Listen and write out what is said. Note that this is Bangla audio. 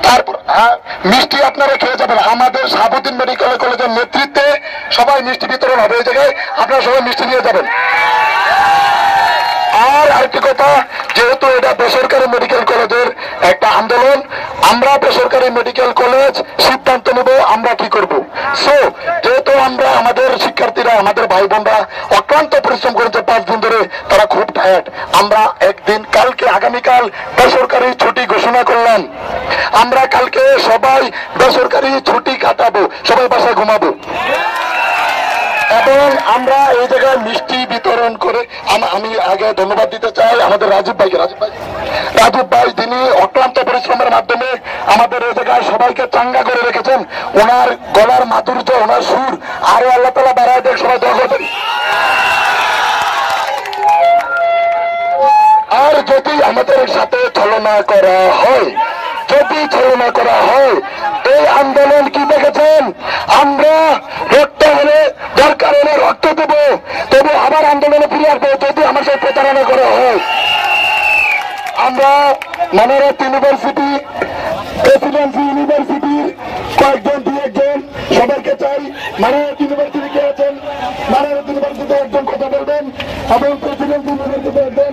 তারপর মিষ্টি আপনারা খেয়ে যাবেন। আমাদের শাহাবুদ্দিন মেডিকেল কলেজের নেতৃত্বে সবাই মিষ্টি বিতরণ হবে এই জায়গায়, আপনারা সবাই মিষ্টি নিয়ে যাবেন। আর আরেকটি কথা, যেহেতু এটা বেসরকারি মেডিকেল কলেজের একটা আন্দোলন, আমরা বেসরকারি মেডিকেল কলেজ সিদ্ধান্ত নেব আমরা কি করব। সো যেহেতু আমরা আমাদের শিক্ষার্থীরা, আমাদের ভাই বোনরা অক্লান্ত পরিশ্রম করেছে 5 দিন ধরে, তারা খুব টায়ার্ড। আমরা একদিন কালকে আগামীকাল বেসরকারি ছুটি ঘোষণা করলাম। আমরা কালকে সবাই বেসরকারি ছুটি কাটাবো, সবাই বাসায় ঘুমাবো। এবং আমরা এই জায়গায় মিষ্টি বিতরণ করে আমি আগে ধন্যবাদ দিতে চাই আমাদের রাজীব ভাইকে। রাজীব ভাই তিনি অক্লান্ত পরিশ্রমের মাধ্যমে আমাদের এই জায়গায় সবাইকে চাঙ্গা করে রেখেছেন। ওনার গলার মাধুর্য, ওনার সুর আরো আল্লাহ তাআলা বাড়ায় দেখ, সবাই দোয়া করবেন। আর যদি আমাদের সাথে ছলনা করা হয়, যদি ছলনা করা হয়, এই আন্দোলন কি দেখেছেন, আমরা রক্ত হলে দরকার হলে রক্ত দেব, তবু আবার আন্দোলনে ফিরে আসবো যদি আমার সাথে প্রতারণা করা হয়। আমরা মানারত ইউনিভার্সিটি, প্রেসিডেন্সি ইউনিভার্সিটির কয়েকজন 2-1 সবাইকে চাই। মানারত ইউনিভার্সিটি কে আছেন, মানারত ইউনিভার্সিটি একজন কথা বলবেন এবং প্রেসিডেন্সি ইউনিভার্সিটি একজন